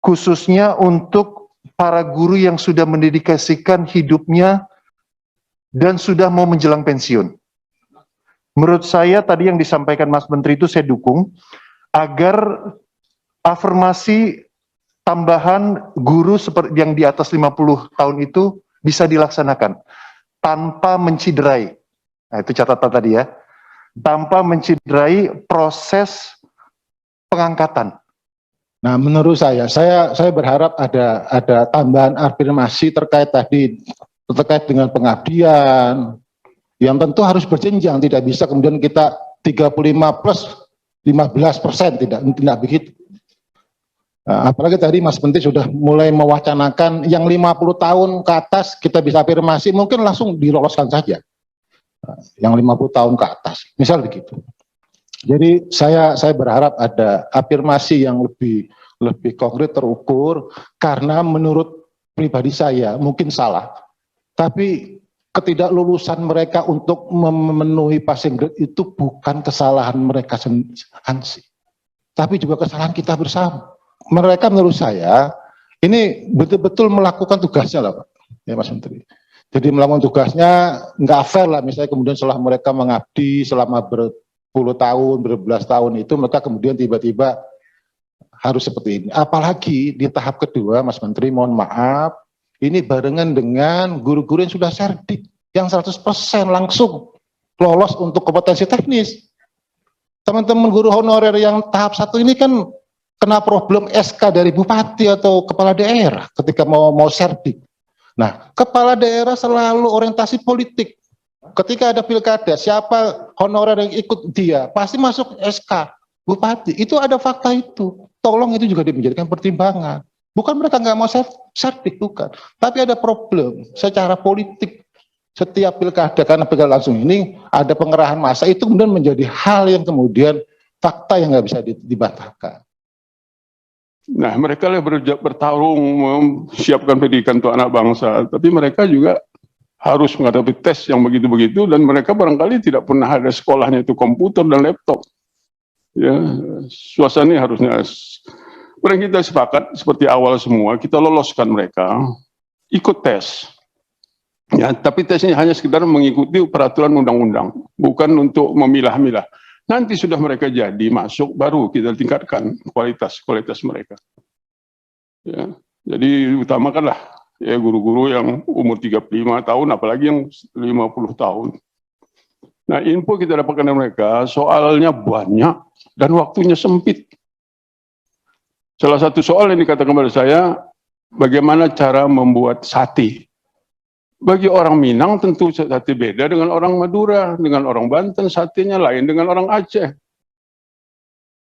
khususnya untuk para guru yang sudah mendedikasikan hidupnya dan sudah mau menjelang pensiun. Menurut saya tadi yang disampaikan Mas Menteri itu saya dukung, agar afirmasi tambahan guru seperti yang di atas 50 tahun itu bisa dilaksanakan tanpa menciderai. Nah, itu catatan tadi ya. Tanpa menciderai proses pengangkatan. Nah, menurut saya berharap ada tambahan afirmasi terkait dengan pengabdian, yang tentu harus berjenjang, tidak bisa kemudian kita 35 plus 15%, tidak begitu. Nah, apalagi tadi Mas Menteri sudah mulai mewacanakan yang 50 tahun ke atas kita bisa afirmasi, mungkin langsung diloloskan saja. Yang 50 tahun ke atas, misal begitu. Jadi saya berharap ada afirmasi yang lebih konkret, terukur, karena menurut pribadi saya mungkin salah, tapi ketidaklulusan mereka untuk memenuhi passing grade itu bukan kesalahan mereka sendiri, tapi juga kesalahan kita bersama. Mereka menurut saya ini betul-betul melakukan tugasnya lah Pak, ya Mas Menteri. Jadi melakukan tugasnya nggak fair lah, misalnya kemudian setelah mereka mengabdi selama berpuluh tahun, berbelas tahun itu, mereka kemudian tiba-tiba harus seperti ini. Apalagi di tahap kedua, Mas Menteri, mohon maaf, ini barengan dengan guru-guru yang sudah serdik, yang 100% langsung lolos untuk kompetensi teknis. Teman-teman guru honorer yang tahap 1 ini kan kena problem SK dari bupati atau kepala daerah ketika mau serdik. Nah, kepala daerah selalu orientasi politik. Ketika ada pilkada, siapa honorer yang ikut dia, pasti masuk SK bupati. Itu ada fakta itu. Tolong itu juga menjadikan pertimbangan. Bukan mereka nggak mau serdik, bukan. Tapi ada problem secara politik. Setiap pilkada, karena pilkada langsung ini ada pengerahan massa, itu kemudian menjadi hal yang kemudian fakta yang nggak bisa dibantahkan. Nah, mereka lah bertarung mempersiapkan pendidikan untuk anak bangsa, tapi mereka juga harus menghadapi tes yang begitu-begitu, dan mereka barangkali tidak pernah ada sekolahnya itu komputer dan laptop. Ya, suasananya harusnya. Mereka kita sepakat seperti awal semua, kita loloskan mereka, ikut tes. Ya, tapi tesnya hanya sekedar mengikuti peraturan undang-undang, bukan untuk memilah-milah. Nanti sudah mereka jadi masuk, baru kita tingkatkan kualitas mereka. Ya, jadi utamakanlah ya guru-guru yang umur 35 tahun, apalagi yang 50 tahun. Nah, info kita dapatkan dari mereka, soalnya banyak dan waktunya sempit. Salah satu soal yang dikatakan kepada saya, bagaimana cara membuat sate. Bagi orang Minang tentu sate beda dengan orang Madura, dengan orang Banten satenya lain dengan orang Aceh.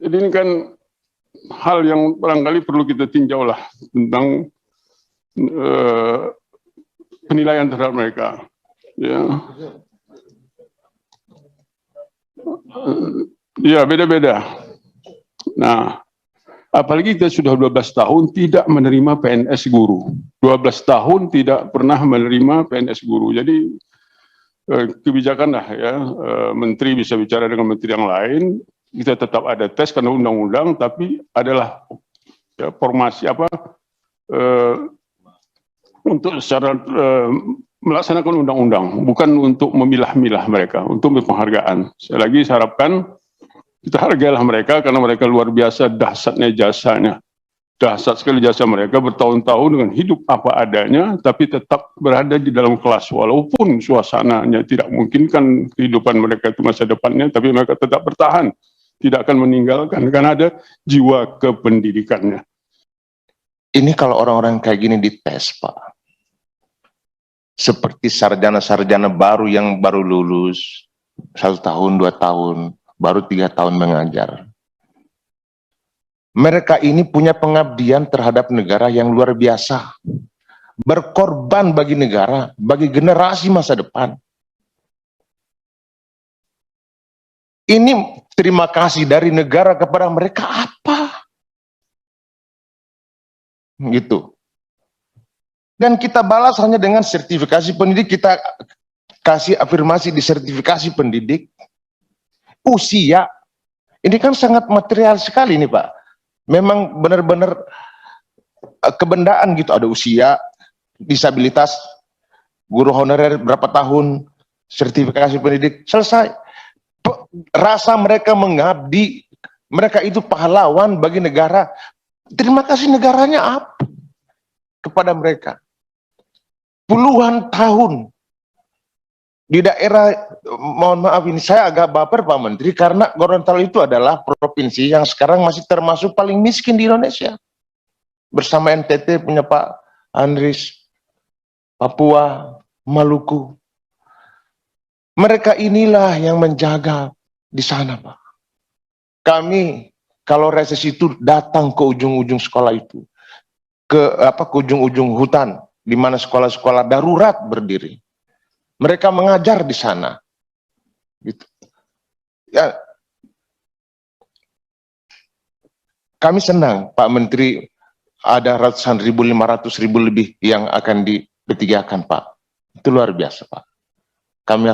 Jadi ini kan hal yang barangkali perlu kita tinjau lah tentang penilaian terhadap mereka. Ya, ya beda-beda. Nah, apalagi kita sudah 12 tahun tidak menerima PNS guru. 12 tahun tidak pernah menerima PNS guru. Jadi kebijakan lah ya, menteri bisa bicara dengan menteri yang lain, kita tetap ada tes karena undang-undang, tapi adalah ya, formasi apa untuk secara melaksanakan undang-undang, bukan untuk memilah-milah mereka, untuk penghargaan. Sekali lagi saya harapkan kita hargailah mereka karena mereka luar biasa dahsyatnya jasanya. Dahsyat sekali jasa mereka, bertahun-tahun dengan hidup apa adanya, tapi tetap berada di dalam kelas. Walaupun suasananya tidak memungkinkan kehidupan mereka itu masa depannya, tapi mereka tetap bertahan. Tidak akan meninggalkan, karena ada jiwa kependidikannya. Ini kalau orang-orang kayak gini dites, Pak. Seperti sarjana-sarjana baru yang baru lulus, 1 tahun, 2 tahun, baru 3 tahun mengajar. Mereka ini punya pengabdian terhadap negara yang luar biasa. Berkorban bagi negara, bagi generasi masa depan. Ini terima kasih dari negara kepada mereka apa? Gitu. Dan kita balas hanya dengan sertifikasi pendidik, kita kasih afirmasi di sertifikasi pendidik. Usia, ini kan sangat material sekali nih Pak. Memang benar-benar kebendaan gitu, ada usia, disabilitas, guru honorer berapa tahun, sertifikasi pendidik, selesai. Rasa mereka mengabdi, mereka itu pahlawan bagi negara. Terima kasih negaranya apa kepada mereka? Puluhan tahun di daerah, mohon maaf ini saya agak baper Pak Menteri, karena Gorontalo itu adalah provinsi yang sekarang masih termasuk paling miskin di Indonesia. Bersama NTT punya Pak Andris, Papua, Maluku. Mereka inilah yang menjaga di sana, Pak. Kami kalau reses itu datang ke ujung-ujung sekolah itu, ke ujung-ujung hutan, di mana sekolah-sekolah darurat berdiri. Mereka mengajar di sana. Gitu. Ya, kami senang Pak Menteri, ada ratusan ribu, 500.000 lebih yang akan di P3-kan Pak. Itu luar biasa Pak. Kami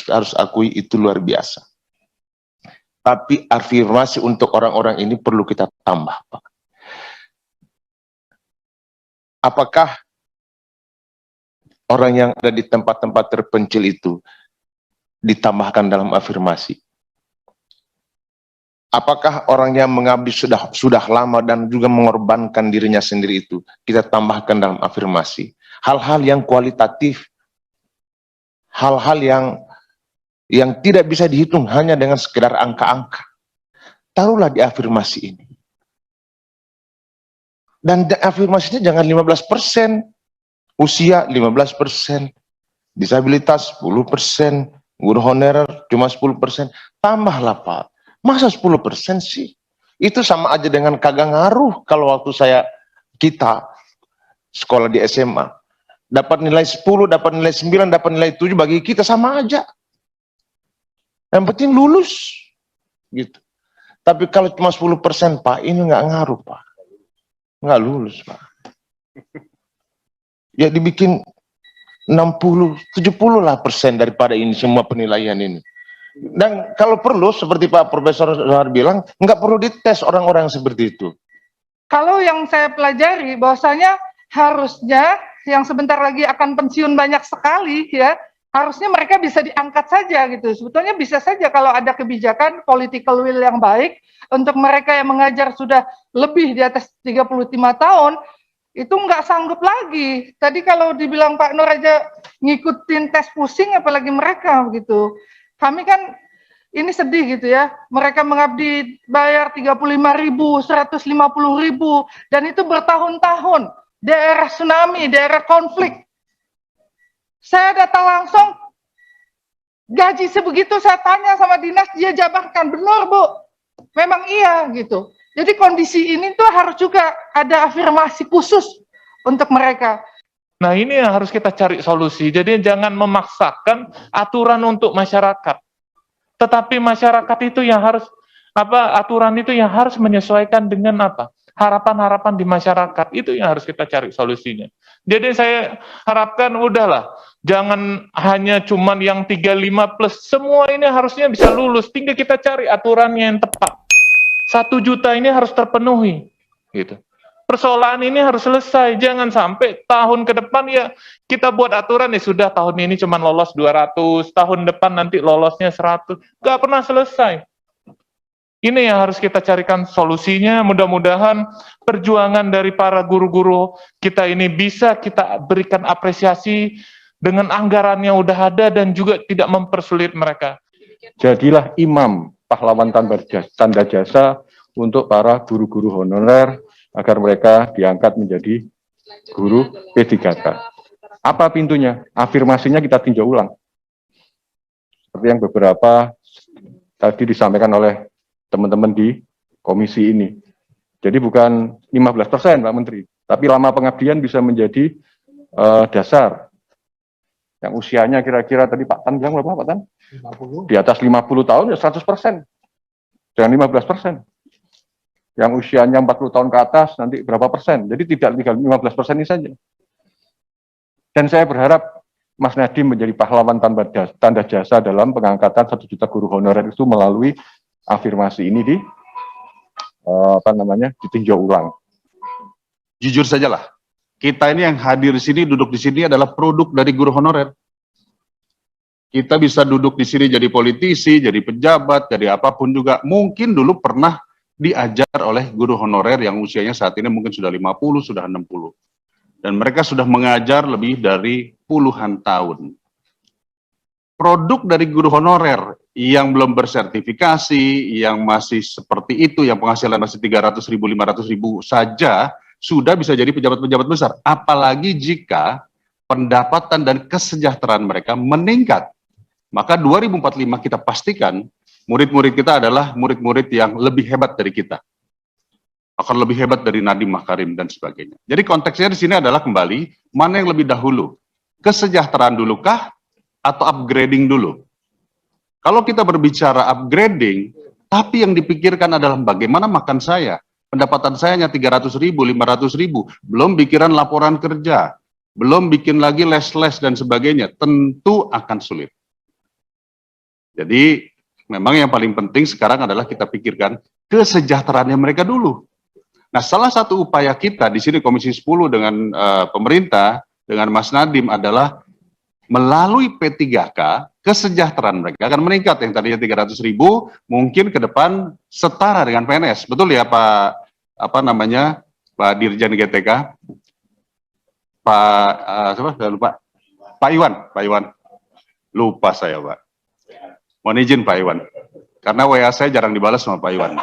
harus akui itu luar biasa. Tapi afirmasi untuk orang-orang ini perlu kita tambah Pak. Apakah orang yang ada di tempat-tempat terpencil itu ditambahkan dalam afirmasi? Apakah orang yang mengabdi sudah lama dan juga mengorbankan dirinya sendiri itu kita tambahkan dalam afirmasi? Hal-hal yang kualitatif, hal-hal yang tidak bisa dihitung hanya dengan sekedar angka-angka. Taruhlah di afirmasi ini. Dan afirmasinya jangan 15%, usia 15%, disabilitas 10%, guru honorer cuma 10%, tambahlah Pak. Masa 10% sih? Itu sama aja dengan kagak ngaruh kalau waktu kita sekolah di SMA. Dapat nilai 10, dapat nilai 9, dapat nilai 7, bagi kita sama aja. Yang penting lulus. Gitu. Tapi kalau cuma 10% Pak, ini nggak ngaruh Pak. Nggak lulus Pak. Ya dibikin 60, 70% daripada ini semua penilaian ini. Dan kalau perlu, seperti Pak Profesor Zohar bilang, nggak perlu dites orang-orang seperti itu. Kalau yang saya pelajari, bahwasanya harusnya yang sebentar lagi akan pensiun banyak sekali, ya, harusnya mereka bisa diangkat saja gitu. Sebetulnya bisa saja kalau ada kebijakan political will yang baik untuk mereka yang mengajar sudah lebih di atas 35 tahun, itu nggak sanggup lagi. Tadi kalau dibilang Pak Nur aja ngikutin tes pusing, apalagi mereka gitu. Kami kan ini sedih gitu ya. Mereka mengabdi bayar 35.000, 150.000, dan itu bertahun-tahun. Daerah tsunami, daerah konflik. Saya datang langsung, gaji sebegitu saya tanya sama dinas, dia jabarkan, benar Bu, memang iya gitu. Jadi kondisi ini tuh harus juga ada afirmasi khusus untuk mereka. Nah ini yang harus kita cari solusi, jadi jangan memaksakan aturan untuk masyarakat. Tetapi masyarakat itu yang harus, aturan itu yang harus menyesuaikan dengan harapan-harapan di masyarakat, itu yang harus kita cari solusinya. Jadi saya harapkan udahlah, jangan hanya cuman yang 35 plus, semua ini harusnya bisa lulus, tinggal kita cari aturannya yang tepat. 1 juta ini harus terpenuhi, gitu. Persoalan ini harus selesai, jangan sampai tahun ke depan ya kita buat aturan ya sudah tahun ini cuma lolos 200, tahun depan nanti lolosnya 100, gak pernah selesai. Ini yang harus kita carikan solusinya, mudah-mudahan perjuangan dari para guru-guru kita ini bisa kita berikan apresiasi dengan anggaran yang udah ada dan juga tidak mempersulit mereka. Jadilah imam pahlawan tanda jasa untuk para guru-guru honorer agar mereka diangkat menjadi guru P3K. Apa pintunya? Afirmasinya kita tinjau ulang. Seperti yang beberapa tadi disampaikan oleh teman-teman di komisi ini. Jadi bukan 15% Pak Menteri, tapi lama pengabdian bisa menjadi dasar. Yang usianya kira-kira tadi Pak Tan bilang berapa Pak Tan? 50. Di atas 50 tahun ya 100%. Jangan 15%. Yang usianya 40 tahun ke atas nanti berapa persen. Jadi tidak tinggal 15% ini saja. Dan saya berharap Mas Nadiem menjadi pahlawan tanda jasa dalam pengangkatan 1 juta guru honorer itu melalui afirmasi ini ditinjau ulang. Jujur sajalah, kita ini yang hadir di sini, duduk di sini adalah produk dari guru honorer. Kita bisa duduk di sini jadi politisi, jadi pejabat, jadi apapun juga. Mungkin dulu pernah diajar oleh guru honorer yang usianya saat ini mungkin sudah 50, sudah 60. Dan mereka sudah mengajar lebih dari puluhan tahun. Produk dari guru honorer yang belum bersertifikasi, yang masih seperti itu, yang penghasilan masih 300.000, 500.000 saja, sudah bisa jadi pejabat-pejabat besar. Apalagi jika pendapatan dan kesejahteraan mereka meningkat. Maka 2045 kita pastikan murid-murid kita adalah murid-murid yang lebih hebat dari kita. Akan lebih hebat dari Nadiem Makarim dan sebagainya. Jadi konteksnya di sini adalah kembali, mana yang lebih dahulu? Kesejahteraan dulukah atau upgrading dulu? Kalau kita berbicara upgrading, tapi yang dipikirkan adalah bagaimana makan saya? Pendapatan saya hanya 300.000, 500.000, belum pikiran laporan kerja, belum bikin lagi les-les dan sebagainya, tentu akan sulit. Jadi memang yang paling penting sekarang adalah kita pikirkan kesejahteraannya mereka dulu. Nah, salah satu upaya kita di sini Komisi 10 dengan pemerintah, dengan Mas Nadiem adalah melalui P3K, kesejahteraan mereka akan meningkat. Yang tadinya 300.000, mungkin ke depan setara dengan PNS. Betul ya Pak, Pak Dirjen GTK? Siapa? Saya lupa. Pak Iwan. Lupa saya, Pak. Mohon izin Pak Iwan. Karena WA saya jarang dibalas sama Pak Iwan.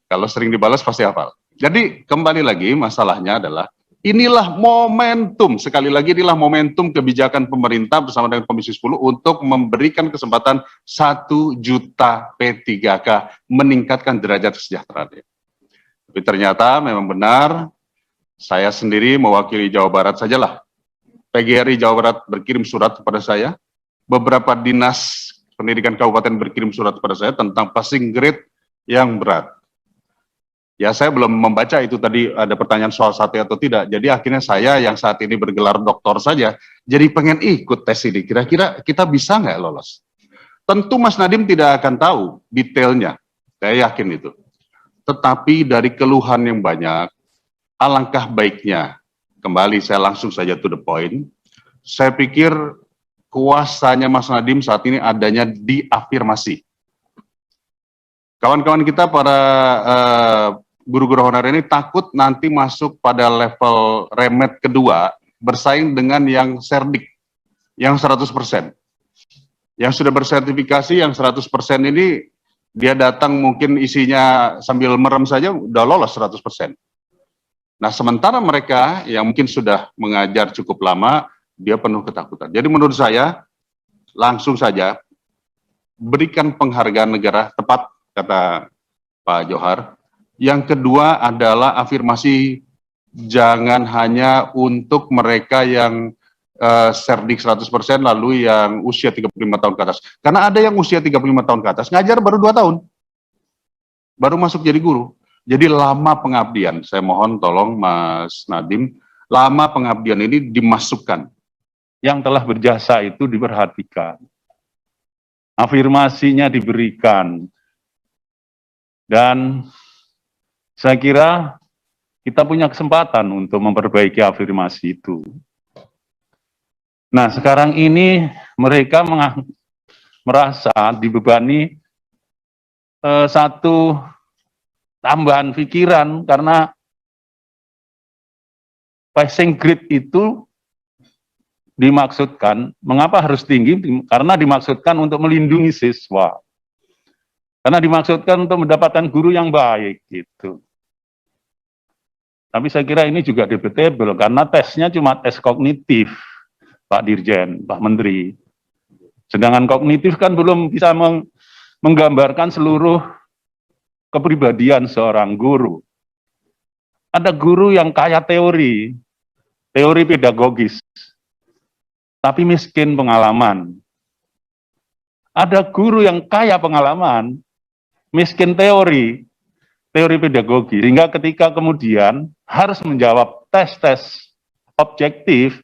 Kalau sering dibalas pasti hafal. Jadi kembali lagi masalahnya adalah inilah momentum, sekali lagi inilah momentum kebijakan pemerintah bersama dengan Komisi 10 untuk memberikan kesempatan 1 juta P3K meningkatkan derajat kesejahteraan. Tapi ternyata memang benar, saya sendiri mewakili Jawa Barat sajalah. PGRI Jawa Barat berkirim surat kepada saya, beberapa dinas pendidikan kabupaten berkirim surat kepada saya tentang passing grade yang berat. Ya, saya belum membaca itu tadi ada pertanyaan soal sate atau tidak. Jadi akhirnya saya yang saat ini bergelar doktor saja, jadi pengen ikut tes ini. Kira-kira kita bisa nggak lolos? Tentu Mas Nadiem tidak akan tahu detailnya, saya yakin itu. Tetapi dari keluhan yang banyak, alangkah baiknya, kembali saya langsung saja to the point, saya pikir kuasanya Mas Nadiem saat ini adanya di afirmasi. Kawan-kawan kita para guru-guru honorer ini takut nanti masuk pada level remed kedua, bersaing dengan yang serdik, yang 100%. Yang sudah bersertifikasi, yang 100% ini, dia datang mungkin isinya sambil merem saja, udah lolos 100%. Nah, sementara mereka yang mungkin sudah mengajar cukup lama, dia penuh ketakutan. Jadi menurut saya, langsung saja, berikan penghargaan negara, tepat kata Pak Johar. Yang kedua adalah afirmasi, jangan hanya untuk mereka yang serdik 100% lalu yang usia 35 tahun ke atas. Karena ada yang usia 35 tahun ke atas, ngajar baru 2 tahun. Baru masuk jadi guru. Jadi lama pengabdian, saya mohon tolong Mas Nadiem, lama pengabdian ini dimasukkan. Yang telah berjasa itu diperhatikan. Afirmasinya diberikan. Dan saya kira kita punya kesempatan untuk memperbaiki afirmasi itu. Nah, sekarang ini mereka merasa dibebani satu tambahan pikiran karena passing grade itu dimaksudkan, mengapa harus tinggi? Karena dimaksudkan untuk melindungi siswa. Karena dimaksudkan untuk mendapatkan guru yang baik gitu. Tapi saya kira ini juga debatable karena tesnya cuma tes kognitif, Pak Dirjen, Pak Menteri. Sedangkan kognitif kan belum bisa menggambarkan seluruh kepribadian seorang guru. Ada guru yang kaya teori pedagogis, tapi miskin pengalaman. Ada guru yang kaya pengalaman, miskin teori pedagogi, sehingga ketika kemudian harus menjawab tes-tes objektif,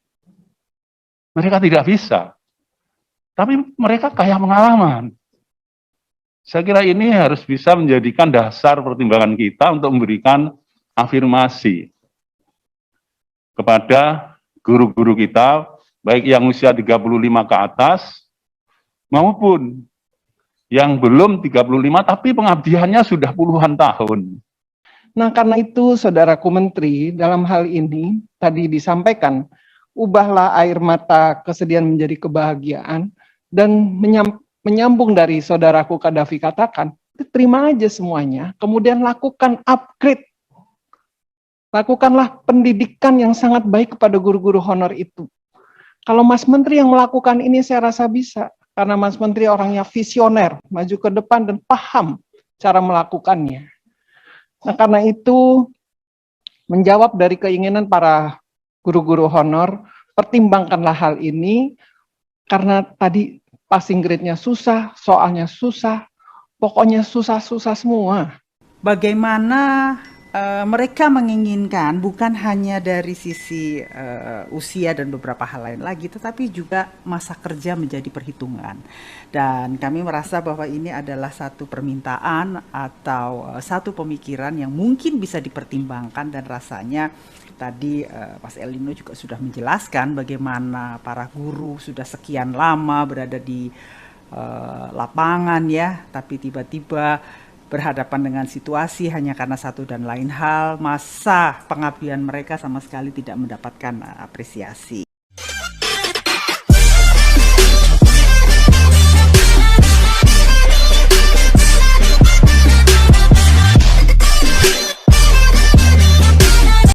mereka tidak bisa. Tapi mereka kaya pengalaman. Saya kira ini harus bisa menjadikan dasar pertimbangan kita untuk memberikan afirmasi kepada guru-guru kita, baik yang usia 35 ke atas, maupun yang belum 35 tapi pengabdiannya sudah puluhan tahun. Nah, karena itu, Saudaraku Menteri, dalam hal ini tadi disampaikan, ubahlah air mata kesedihan menjadi kebahagiaan, dan menyambung dari Saudaraku Kadafi katakan, terima aja semuanya, kemudian lakukan upgrade. Lakukanlah pendidikan yang sangat baik kepada guru-guru honor itu. Kalau Mas Menteri yang melakukan ini, saya rasa bisa. Karena Mas Menteri orangnya visioner, maju ke depan dan paham cara melakukannya. Nah, karena itu, menjawab dari keinginan para guru-guru honor, pertimbangkanlah hal ini, karena tadi passing grade-nya susah, soalnya susah, pokoknya susah-susah semua. Bagaimana mereka menginginkan bukan hanya dari sisi usia dan beberapa hal lain lagi, tetapi juga masa kerja menjadi perhitungan. Dan kami merasa bahwa ini adalah satu permintaan atau satu pemikiran yang mungkin bisa dipertimbangkan, dan rasanya tadi Mas Elino juga sudah menjelaskan bagaimana para guru sudah sekian lama berada di lapangan ya, tapi tiba-tiba berhadapan dengan situasi hanya karena satu dan lain hal, masa pengabdian mereka sama sekali tidak mendapatkan apresiasi.